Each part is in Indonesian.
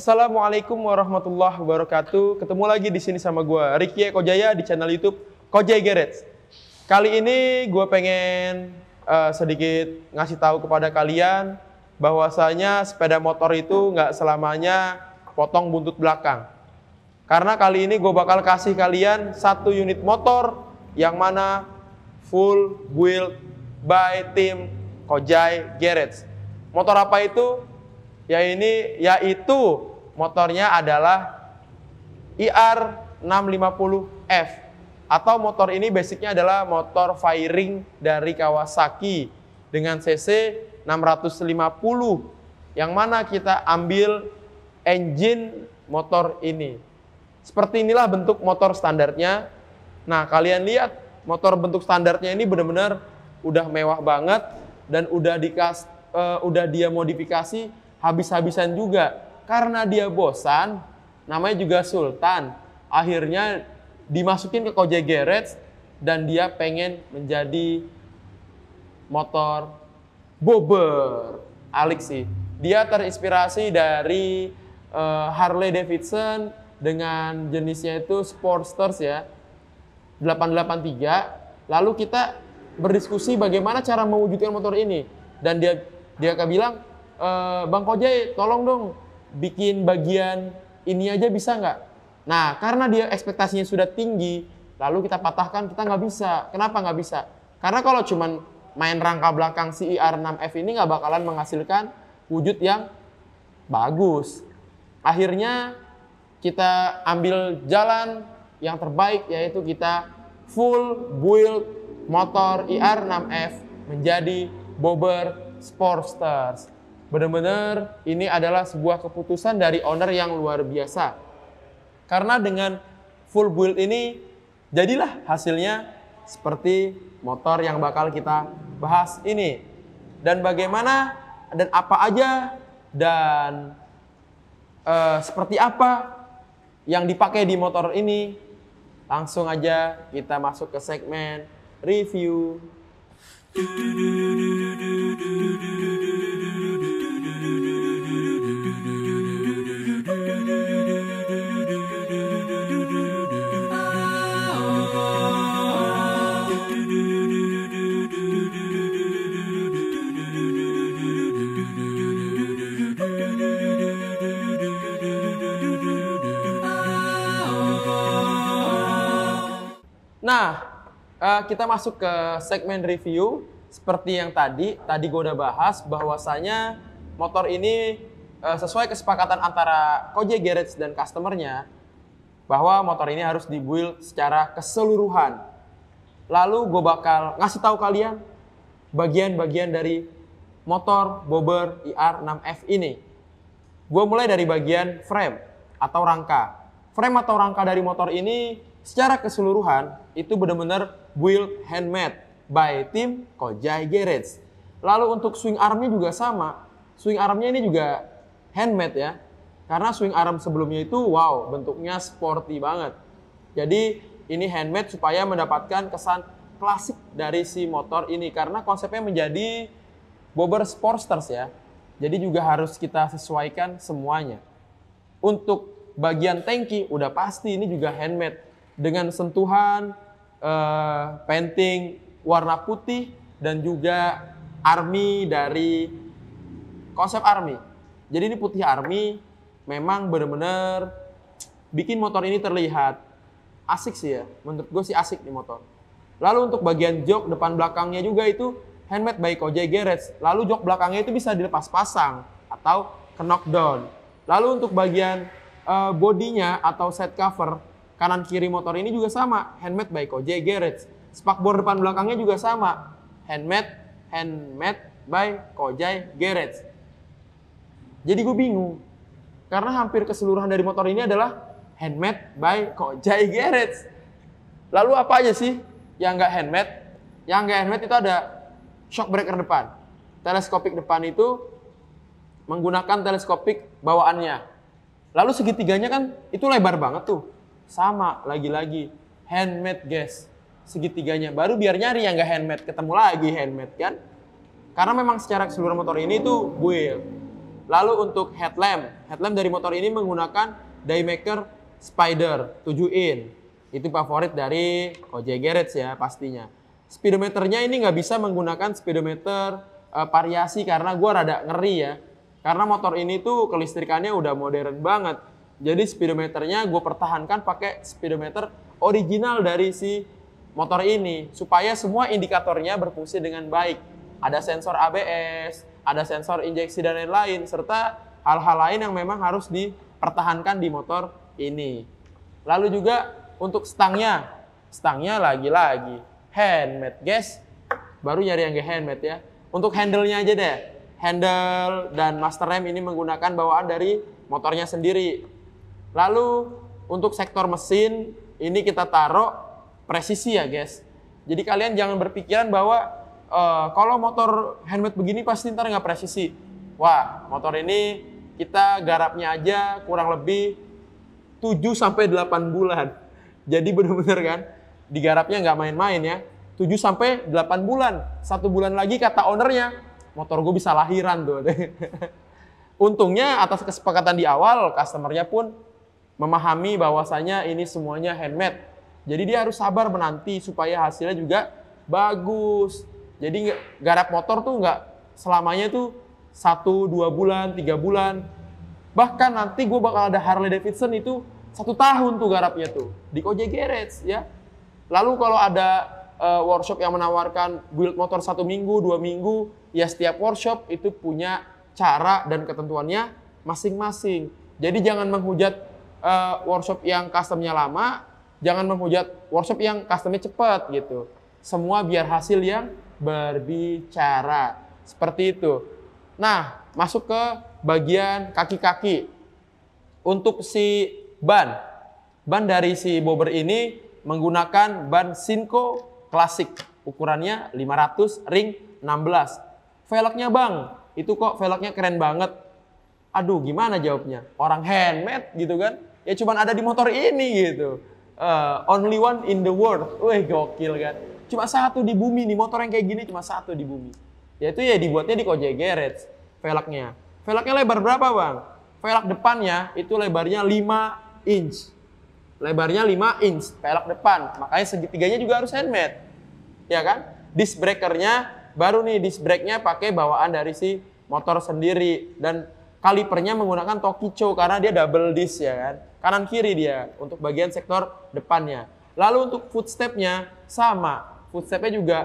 Assalamualaikum warahmatullahi wabarakatuh. Ketemu lagi di sini sama gue, Ricky Eko Jaya, di channel YouTube Kojai Garage. Kali ini gue pengen sedikit ngasih tahu kepada kalian bahwasanya sepeda motor itu nggak selamanya potong buntut belakang. Karena kali ini gue bakal kasih kalian satu unit motor yang mana full build by tim Kojai Garage. Motor apa itu? Yaitu motornya adalah IR650F, atau motor ini basicnya adalah motor fairing dari Kawasaki dengan cc 650, yang mana kita ambil engine motor ini. Seperti inilah bentuk motor standarnya. Nah, kalian lihat motor bentuk standarnya ini benar-benar udah mewah banget dan udah dia modifikasi habis-habisan juga. Karena dia bosan, namanya juga Sultan, akhirnya dimasukin ke Kojai Garage dan dia pengen menjadi motor bobber. Alik sih. Dia terinspirasi dari Harley Davidson dengan jenisnya itu Sportsters ya, 883. Lalu kita berdiskusi bagaimana cara mewujudkan motor ini. Dan dia bilang, Bang Kojai, tolong dong bikin bagian ini aja bisa nggak? Nah, karena dia ekspektasinya sudah tinggi, lalu kita patahkan, kita nggak bisa. Kenapa nggak bisa? Karena kalau cuman main rangka belakang si IR6F ini nggak bakalan menghasilkan wujud yang bagus. Akhirnya kita ambil jalan yang terbaik, yaitu kita full build motor IR6F menjadi bobber Sportsters. Benar-benar ini adalah sebuah keputusan dari owner yang luar biasa. Karena dengan full build ini, jadilah hasilnya seperti motor yang bakal kita bahas ini. Dan bagaimana dan apa aja dan seperti apa yang dipakai di motor ini, langsung aja kita masuk ke segmen review. Nah, kita masuk ke segmen review. Seperti yang tadi gue udah bahas bahwasanya motor ini sesuai kesepakatan antara Kojai Garage dan customernya bahwa motor ini harus dibuild secara keseluruhan. Lalu gue bakal ngasih tahu kalian bagian-bagian dari motor bobber IR6F ini. Gue mulai dari bagian frame atau rangka. Frame atau rangka dari motor ini secara keseluruhan itu benar-benar build handmade by tim Kojai Garage. Lalu untuk swing armnya juga sama. Swing armnya ini juga handmade ya. Karena swing arm sebelumnya itu wow, bentuknya sporty banget. Jadi ini handmade supaya mendapatkan kesan klasik dari si motor ini. Karena konsepnya menjadi bobber Sportsters ya. Jadi juga harus kita sesuaikan semuanya. Untuk bagian tangki udah pasti ini juga handmade. Dengan sentuhan painting warna putih dan juga army dari konsep army. Jadi ini putih army, memang benar-benar bikin motor ini terlihat asik sih ya. Menurut gue sih asik nih motor. Lalu untuk bagian jok depan belakangnya juga itu handmade by Kojai Garage. Lalu jok belakangnya itu bisa dilepas pasang atau ke knockdown. Lalu untuk bagian bodinya atau set cover kanan kiri motor ini juga sama, handmade by Kojai Garage. Spakbor depan belakangnya juga sama, handmade by Kojai Garage. Jadi gue bingung, karena hampir keseluruhan dari motor ini adalah handmade by Kojai Garage. Lalu apa aja sih yang nggak handmade? Yang nggak handmade itu ada shock breaker depan, teleskopik depan itu menggunakan teleskopik bawaannya. Lalu segitiganya kan itu lebar banget tuh, sama lagi-lagi handmade guys. Segitiganya baru biar nyari yang nggak handmade, ketemu lagi handmade kan, karena memang secara keseluruhan motor ini tuh build. Lalu untuk headlamp dari motor ini menggunakan Daymaker Spider 7 in. Itu favorit dari Kojek Garage ya pastinya. Speedometernya ini nggak bisa menggunakan speedometer variasi karena gue rada ngeri ya. Karena motor ini tuh kelistrikannya udah modern banget. Jadi speedometernya gue pertahankan pakai speedometer original dari si motor ini. Supaya semua indikatornya berfungsi dengan baik. Ada sensor ABS, ada sensor injeksi dan lain-lain. Serta hal-hal lain yang memang harus dipertahankan di motor ini. Lalu juga untuk stangnya lagi-lagi handmade guys. Baru nyari yang handmade ya. Untuk handle-nya aja deh. Handle dan master rem ini menggunakan bawaan dari motornya sendiri. Lalu untuk sektor mesin ini kita taruh presisi ya guys. Jadi kalian jangan berpikiran bahwa kalau motor handmade begini pasti ntar nggak presisi. Wah, motor ini kita garapnya aja kurang lebih 7-8 bulan. Jadi bener-bener kan, digarapnya nggak main-main ya. 7-8 bulan. 1 bulan lagi kata ownernya, motor gue bisa lahiran tuh. Untungnya atas kesepakatan di awal, customernya pun memahami bahwasanya ini semuanya handmade. Jadi dia harus sabar menanti supaya hasilnya juga bagus. Jadi garap motor tuh nggak selamanya tuh 1-2 bulan, 3 bulan. Bahkan nanti gue bakal ada Harley Davidson itu 1 tahun tuh garapnya tuh di Kojek Garage ya. Lalu kalau ada workshop yang menawarkan build motor 1 minggu, 2 minggu, ya setiap workshop itu punya cara dan ketentuannya masing-masing. Jadi jangan menghujat workshop yang customnya lama, jangan menghujat workshop yang customnya cepat gitu. Semua biar hasil yang berbicara. Seperti itu. Nah, masuk ke bagian kaki-kaki. Untuk si ban dari si bobber ini menggunakan ban Sinco klasik, ukurannya 500 ring 16. Velgnya bang, itu kok velgnya keren banget. Aduh, gimana jawabnya? Orang handmade gitu kan? Ya cuman ada di motor ini gitu. Only one in the world. Wih, gokil kan? Cuma satu di bumi nih, motor yang kayak gini cuma satu di bumi. Yaitu ya dibuatnya di Kojek Garage velgnya. Velgnya lebar berapa bang? Velg depannya itu lebarnya 5 inch. Lebarnya 5 inch, velg depan. Makanya segitiganya juga harus handmade. Ya kan? Disc breakernya, baru nih disc brake-nya pakai bawaan dari si motor sendiri. Dan kalipernya menggunakan Tokicho karena dia double disc ya kan. Kanan kiri dia untuk bagian sektor depannya. Lalu untuk footstep-nya sama. Footstep-nya juga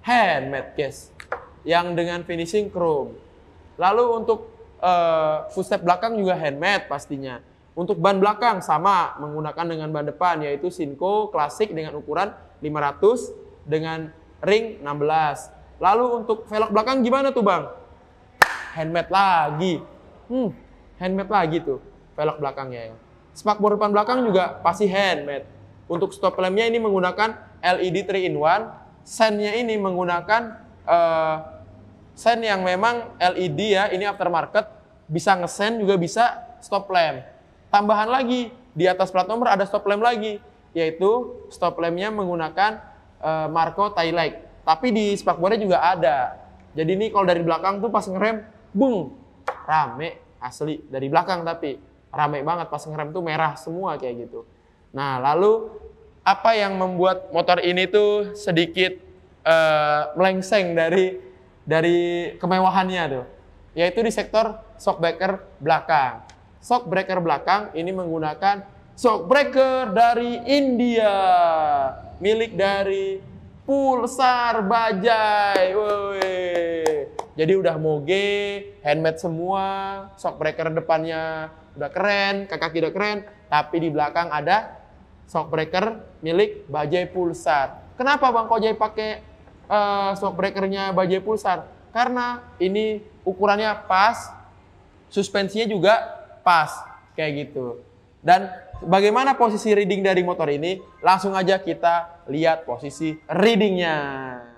handmade guys. Yang dengan finishing chrome. Lalu untuk footstep belakang juga handmade pastinya. Untuk ban belakang sama menggunakan dengan ban depan yaitu Sinco klasik dengan ukuran 500 dengan ring 16. Lalu untuk velg belakang gimana tuh bang? Handmade lagi. Handmade lagi tuh velg belakangnya ya. Spakbor depan belakang juga pasti handmade. Untuk stop lampnya ini menggunakan LED 3-in-1. Sen-nya ini menggunakan sen yang memang LED ya, ini aftermarket, bisa ngesen juga bisa stop lamp. Tambahan lagi, di atas plat nomor ada stop lamp lagi, yaitu stop lampnya menggunakan Marco Taillight. Tapi di spakbornya juga ada. Jadi ini kalau dari belakang tuh pas ngerem, bung, rame asli dari belakang tapi rame banget pas ngerem tuh merah semua kayak gitu. Nah lalu apa yang membuat motor ini tuh sedikit melengseng dari kemewahannya tuh, yaitu di sektor shock breaker belakang. Shock breaker belakang ini menggunakan shock breaker dari India, milik dari Pulsar Bajaj. Woi. Jadi udah moge, handmade semua, shock breaker depannya udah keren, kaki udah keren, tapi di belakang ada shock breaker milik Bajaj Pulsar. Kenapa Bang Kojek pakai shock breakernya Bajaj Pulsar? Karena ini ukurannya pas, suspensinya juga pas, kayak gitu. Dan bagaimana posisi reading dari motor ini? Langsung aja kita lihat posisi readingnya.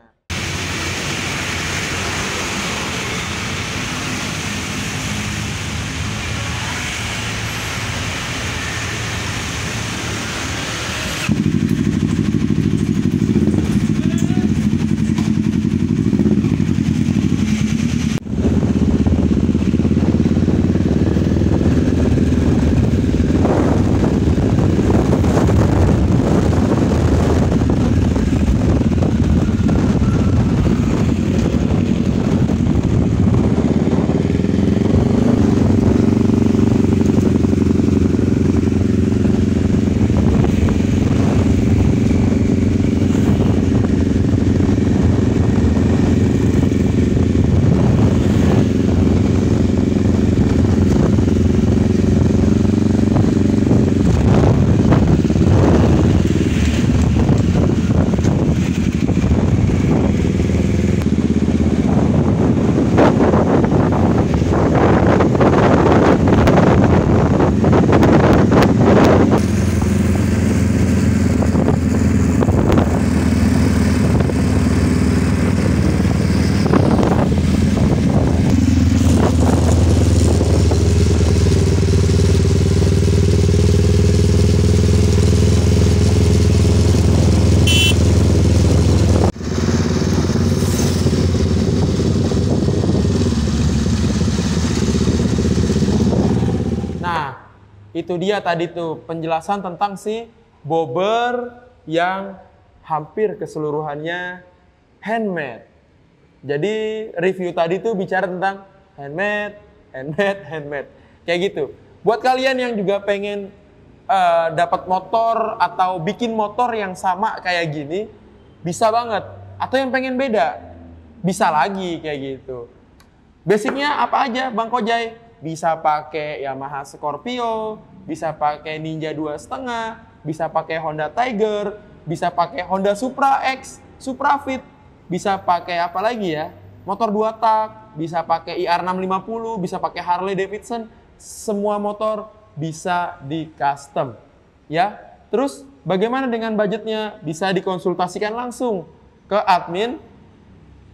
Itu dia tadi tuh penjelasan tentang si bobber yang hampir keseluruhannya handmade. Jadi review tadi tuh bicara tentang handmade, handmade, handmade. Kayak gitu. Buat kalian yang juga pengen dapat motor atau bikin motor yang sama kayak gini, bisa banget. Atau yang pengen beda, bisa lagi kayak gitu. Basicnya apa aja Bang Kojai? Bisa pakai Yamaha Scorpio, bisa pakai Ninja 2,5, bisa pakai Honda Tiger, bisa pakai Honda Supra X, Supra Fit, bisa pakai apa lagi ya? Motor 2 tak, bisa pakai IR 650, bisa pakai Harley Davidson, semua motor bisa di custom. Ya. Terus bagaimana dengan budgetnya? Bisa dikonsultasikan langsung ke admin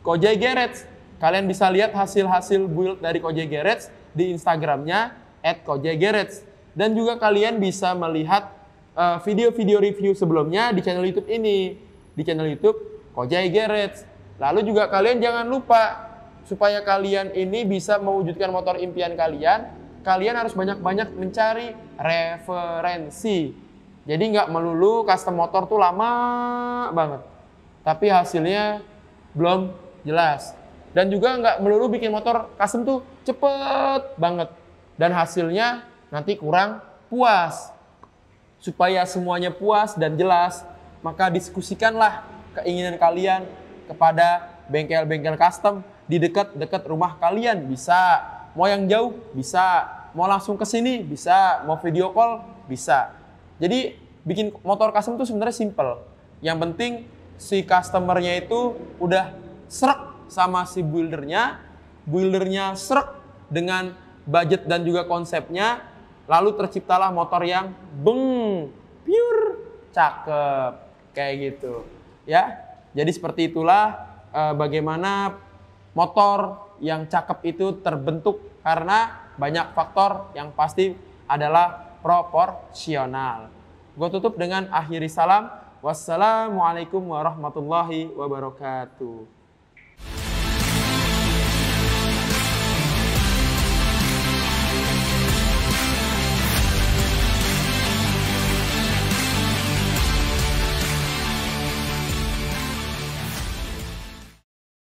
Kojai Garage. Kalian bisa lihat hasil-hasil build dari Kojai Garage di Instagramnya @kojaigarage. Dan juga kalian bisa melihat video-video review sebelumnya di channel YouTube ini. Di channel YouTube Kojai Garage. Lalu juga kalian jangan lupa, supaya kalian ini bisa mewujudkan motor impian kalian, kalian harus banyak-banyak mencari referensi. Jadi nggak melulu custom motor tuh lama banget, tapi hasilnya belum jelas. Dan juga nggak melulu bikin motor custom tuh cepet banget, dan hasilnya nanti kurang puas. Supaya semuanya puas dan jelas, maka diskusikanlah keinginan kalian kepada bengkel-bengkel custom di dekat-dekat rumah kalian. Bisa, mau yang jauh bisa, mau langsung ke sini bisa, mau video call bisa. Jadi bikin motor custom itu sebenarnya simple. Yang penting si customernya itu udah srek sama si buildernya, buildernya srek dengan budget dan juga konsepnya, lalu terciptalah motor yang pure, cakep, kayak gitu. Ya, jadi seperti itulah bagaimana motor yang cakep itu terbentuk karena banyak faktor yang pasti adalah proporsional. Gue tutup dengan akhiri salam. Wassalamualaikum warahmatullahi wabarakatuh.